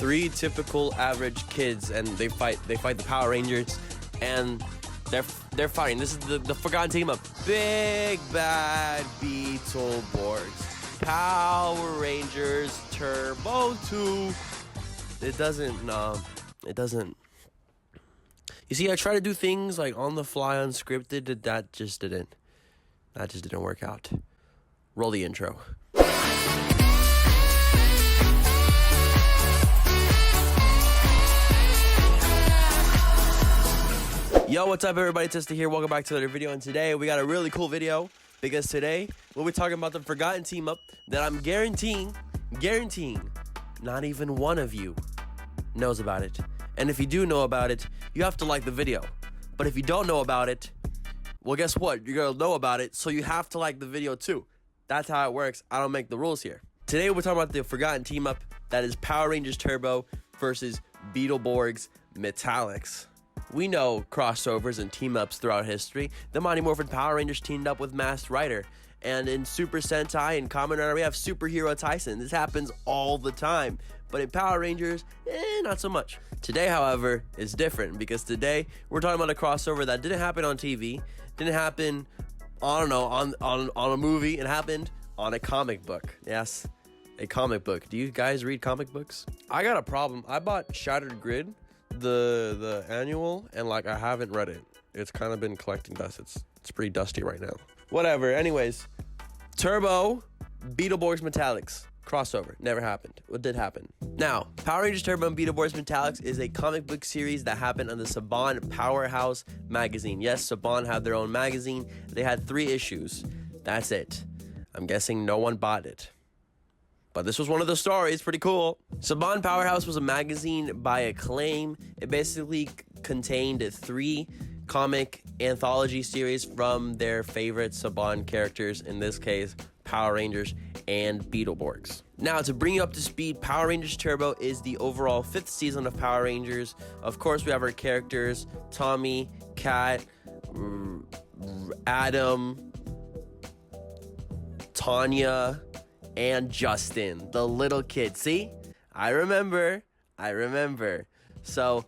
three typical average kids, and they fight the Power Rangers, and they're fighting. This is the forgotten team of Big Bad Beetleborgs, Power Rangers Turbo 2. It doesn't. You see, I try to do things like on the fly, unscripted. That just didn't work out. Roll the intro. Yo, what's up, everybody? It's Este here. Welcome back to another video. And today we got a really cool video because today we'll be talking about the forgotten team up that I'm guaranteeing not even one of you knows about it. And if you do know about it, you have to like the video. But if you don't know about it, well, guess what? You're gonna know about it, so you have to like the video too. That's how it works. I don't make the rules here. Today we're talking about the forgotten team up that is Power Rangers Turbo versus Beetleborgs Metallix. We know crossovers and team-ups throughout history. The Mighty Morphin Power Rangers teamed up with Masked Rider. And in Super Sentai and Kamen, we have Super Hero Taisen. This happens all the time. But in Power Rangers, not so much. Today, however, is different because today we're talking about a crossover that didn't happen on TV, didn't happen, I don't know, on a movie. It happened on a comic book. Yes, a comic book. Do you guys read comic books? I got a problem. I bought Shattered Grid, the annual, and like I haven't read it. It's kind of been collecting dust. It's pretty dusty right now. Whatever. Anyways, Turbo Beetleborgs Metallix crossover never happened. What did happen? Now, Power Rangers Turbo and Beetleborgs Metallix is a comic book series that happened on the Saban Powerhouse magazine. Yes, Saban had their own magazine. They had 3 issues. That's it. I'm guessing no one bought it. But this was one of the stories, pretty cool. Saban Powerhouse was a magazine by Acclaim. It basically contained 3 comic anthology series from their favorite Saban characters, in this case, Power Rangers and Beetleborgs. Now, to bring you up to speed, Power Rangers Turbo is the overall 5th season of Power Rangers. Of course, we have our characters, Tommy, Kat, Adam, Tanya, and Justin, the little kid. See? I remember. So,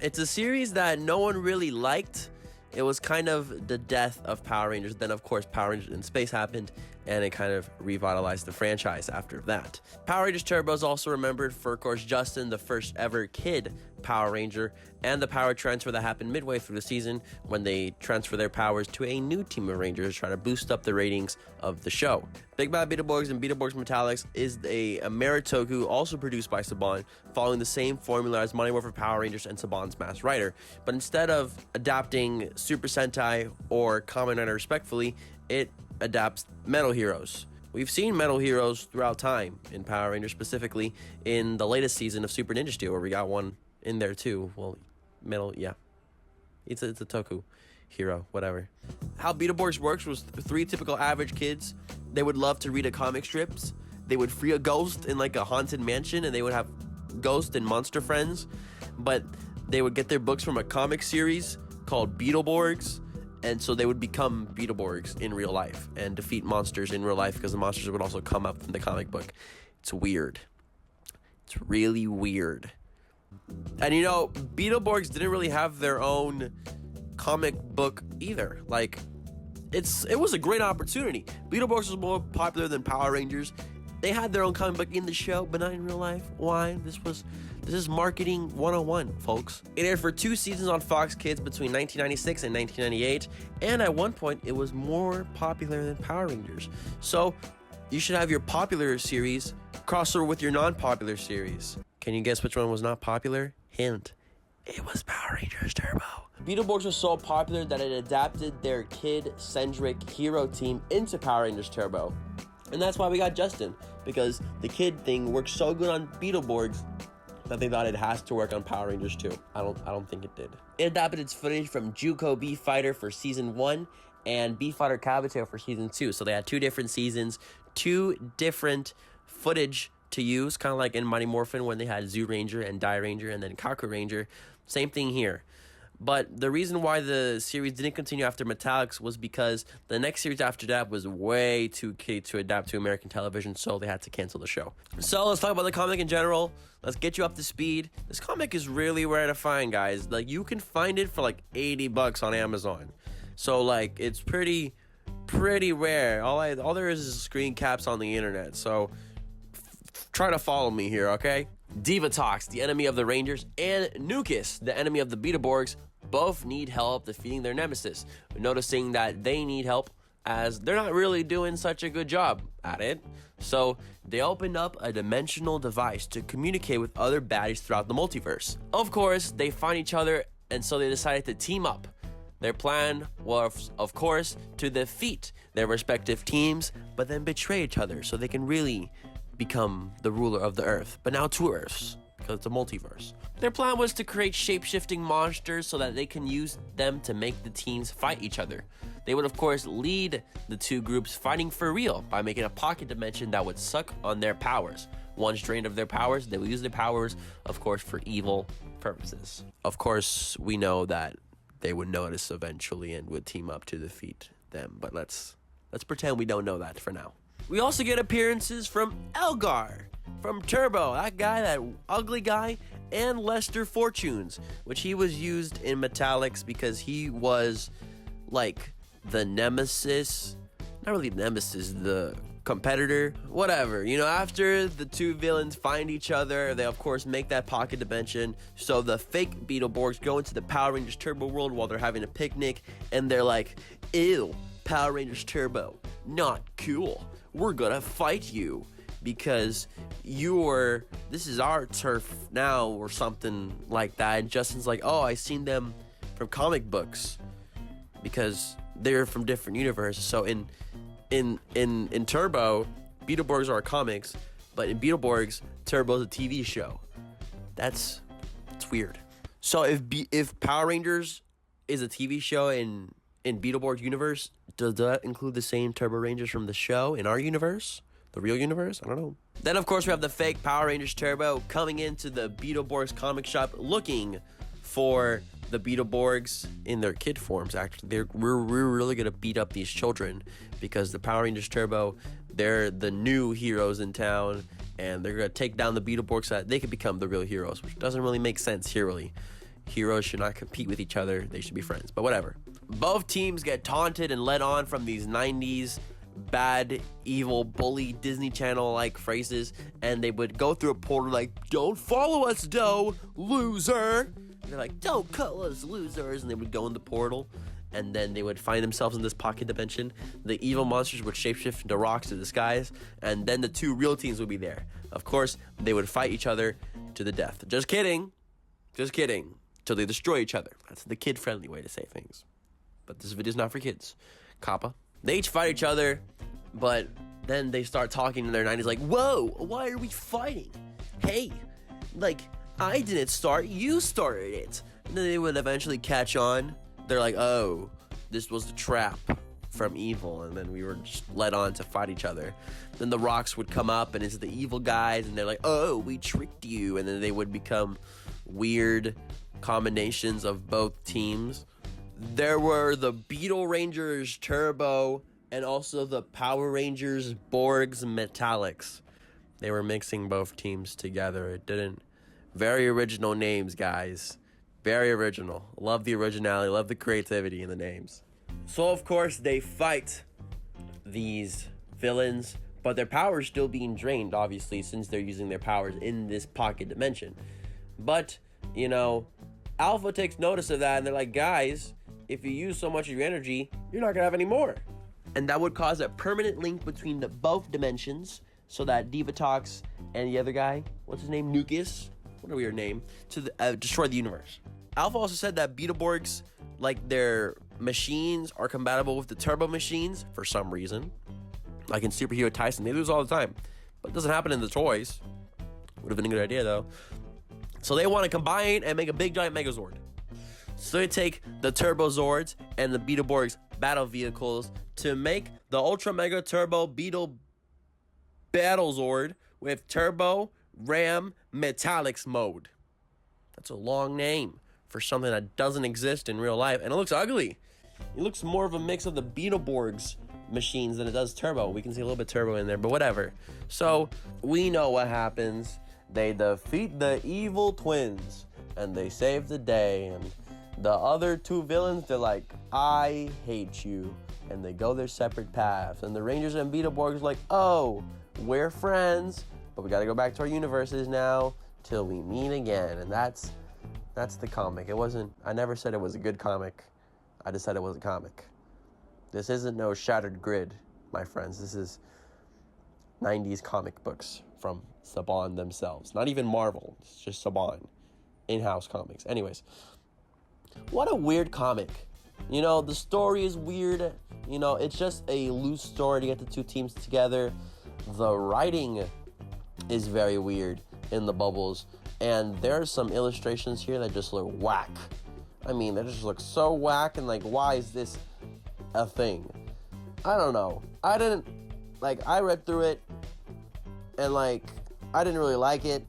it's a series that no one really liked. It was kind of the death of Power Rangers. Then, of course, Power Rangers in Space happened, and it kind of revitalized the franchise after that. Power Rangers Turbo is also remembered for, of course, Justin, the first ever kid Power Ranger, and the power transfer that happened midway through the season when they transfer their powers to a new team of Rangers to try to boost up the ratings of the show. Big Bad Beetleborgs and Beetleborgs Metallix is a Maritoku, also produced by Saban, following the same formula as Mighty Morphin Power Rangers and Saban's Masked Rider. But instead of adapting Super Sentai or Kamen Rider respectfully, it adapts Metal Heroes. We've seen Metal Heroes throughout time in Power Rangers, specifically in the latest season of Super Ninja Steel, where we got one in there too. Well, Metal, yeah. It's a Toku hero, whatever. How Beetleborgs works was 3 typical average kids. They would love to read a comic strips. They would free a ghost in like a haunted mansion, and they would have ghost and monster friends. But they would get their books from a comic series called Beetleborgs. And so they would become Beetleborgs in real life and defeat monsters in real life, because the monsters would also come up from the comic book. It's weird. It's really weird. And you know, Beetleborgs didn't really have their own comic book either. Like, it was a great opportunity. Beetleborgs was more popular than Power Rangers. They had their own comic book in the show, but not in real life. Why? This is marketing 101, folks. It aired for 2 seasons on Fox Kids between 1996 and 1998, and at one point, it was more popular than Power Rangers. So, you should have your popular series crossover with your non-popular series. Can you guess which one was not popular? Hint. It was Power Rangers Turbo. Beetleborgs was so popular that it adapted their kid-centric hero team into Power Rangers Turbo. And that's why we got Justin, because the kid thing worked so good on Beetleborgs that they thought it has to work on Power Rangers too. I don't think it did. It adapted its footage from Juco B-Fighter for season 1 and B-Fighter Kabuto for season 2. So they had 2 different seasons, 2 different footage to use, kind of like in Mighty Morphin when they had Zoo Ranger and Die Ranger and then Kaku Ranger. Same thing here. But the reason why the series didn't continue after Metallix was because the next series after that was way too key to adapt to American television, so they had to cancel the show. So let's talk about the comic in general. Let's get you up to speed. This comic is really rare to find, guys. Like, you can find it for like $80 on Amazon. So like, it's pretty rare. All there is screen caps on the internet. So try to follow me here, okay? Divatox, the enemy of the Rangers, and Nukis, the enemy of the Beetleborgs, both need help defeating their nemesis. Noticing that they need help as they're not really doing such a good job at it. So they opened up a dimensional device to communicate with other baddies throughout the multiverse. Of course, they find each other, and so they decided to team up. Their plan was, of course, to defeat their respective teams, but then betray each other so they can really become the ruler of the Earth. But now 2 Earths, because it's a multiverse. Their plan was to create shape-shifting monsters so that they can use them to make the teams fight each other. They would, of course, lead the 2 groups fighting for real by making a pocket dimension that would suck on their powers. Once drained of their powers, they would use their powers, of course, for evil purposes. Of course, we know that they would notice eventually and would team up to defeat them, but let's pretend we don't know that for now. We also get appearances from Elgar, from Turbo, that ugly guy, and Lester Fortunes, which he was used in Metallix because he was like the nemesis, not really nemesis, the competitor, whatever. You know, after the 2 villains find each other, they of course make that pocket dimension. So the fake Beetleborgs go into the Power Rangers Turbo world while they're having a picnic, and they're like, ew, Power Rangers Turbo, not cool. We're gonna fight you because this is our turf now, or something like that. And Justin's like, oh, I seen them from comic books because they're from different universes. So in Turbo, Beetleborgs are comics, but in Beetleborgs, Turbo's a TV show. It's weird. So if Power Rangers is a TV show in Beetleborgs universe, does that include the same Turbo Rangers from the show in our universe? The real universe? I don't know. Then, of course, we have the fake Power Rangers Turbo coming into the Beetleborgs comic shop looking for the Beetleborgs in their kid forms. Actually, we're really going to beat up these children because the Power Rangers Turbo, they're the new heroes in town, and they're going to take down the Beetleborgs so that they can become the real heroes, which doesn't really make sense here, really. Heroes should not compete with each other. They should be friends, but whatever. Both teams get taunted and led on from these 90s bad, evil, bully Disney Channel-like phrases, and they would go through a portal like, don't follow us, Doe, loser. And they're like, don't call us losers, and they would go in the portal, and then they would find themselves in this pocket dimension. The evil monsters would shapeshift into rocks to the skies, and then the 2 real teams would be there. Of course, they would fight each other to the death. Just kidding. Till they destroy each other. That's the kid-friendly way to say things. But this video's not for kids. Kappa. They each fight each other, but then they start talking in their 90s like, whoa, why are we fighting? Hey, like, I didn't start, you started it. And then they would eventually catch on. They're like, oh, this was the trap from evil, and then we were just led on to fight each other. Then the rocks would come up, and it's the evil guys, and they're like, oh, we tricked you. And then they would become weird combinations of both teams. There were the Beetle Rangers Turbo and also the Power Rangers Borgs Metallix. They were mixing both teams together. It didn't. Very original names, guys. Very original. Love the originality. Love the creativity in the names. So, of course, they fight these villains, but their powers still being drained, obviously, since they're using their powers in this pocket dimension. But, you know, Alpha takes notice of that, and they're like, guys, if you use so much of your energy, you're not gonna have any more. And that would cause a permanent link between both dimensions, so that Divatox and the other guy, what's his name, Nukis, what a weird name, to destroy the universe. Alpha also said that Beetleborgs, like their machines, are compatible with the Turbo machines for some reason. Like in Super Hero Taisen, they lose all the time, but it doesn't happen in the toys. Would have been a good idea though. So they want to combine and make a big giant Megazord. So they take the Turbo Zords and the Beetleborgs battle vehicles to make the Ultra Mega Turbo Beetle Battle Zord with Turbo Ram Metallix mode. That's a long name for something that doesn't exist in real life, and it looks ugly. It looks more of a mix of the Beetleborgs machines than it does Turbo. We can see a little bit Turbo in there, but whatever. So we know what happens. They defeat the evil twins and they save the day, and the other two villains, they're like, I hate you, and they go their separate paths. And the Rangers and Beetleborgs are like, oh, we're friends, but we gotta go back to our universes now till we meet again. And that's the comic. I never said it was a good comic. I just said it was a comic. This isn't no Shattered Grid, my friends. This is 90s comic books from Saban themselves. Not even Marvel. It's just Saban. In-house comics. Anyways, what a weird comic. You know, the story is weird. You know, it's just a loose story to get the two teams together. The writing is very weird in the bubbles. And there are some illustrations here that just look whack. I mean, they just look so whack, and like, why is this a thing? I don't know. I read through it, and like, I didn't really like it,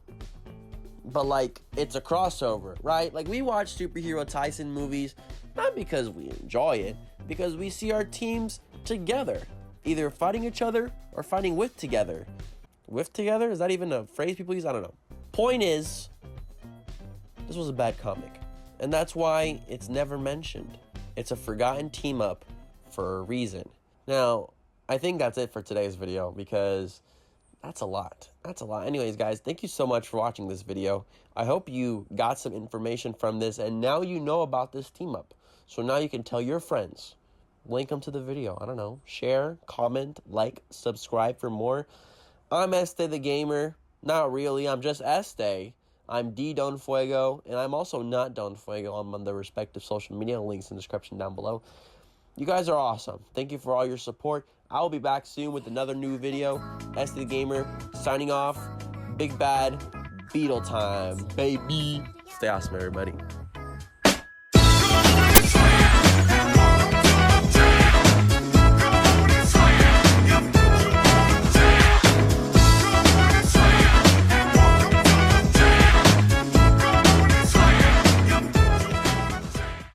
but like, it's a crossover, right? Like, we watch Super Hero Taisen movies, not because we enjoy it, because we see our teams together, either fighting each other or fighting with together. With together? Is that even a phrase people use? I don't know. Point is, this was a bad comic. And that's why it's never mentioned. It's a forgotten team up for a reason. Now, I think that's it for today's video, because that's a lot. That's a lot. Anyways, guys, thank you so much for watching this video. I hope you got some information from this, and now you know about this team up. So now you can tell your friends. Link them to the video. I don't know. Share, comment, like, subscribe for more. I'm Este the Gamer. Not really. I'm just Este. I'm D Don Fuego, and I'm also not Don Fuego. I'm on the respective social media links in the description down below. You guys are awesome. Thank you for all your support. I will be back soon with another new video. Este the Gamer signing off. Big Bad Beetle time, baby. Stay awesome, everybody.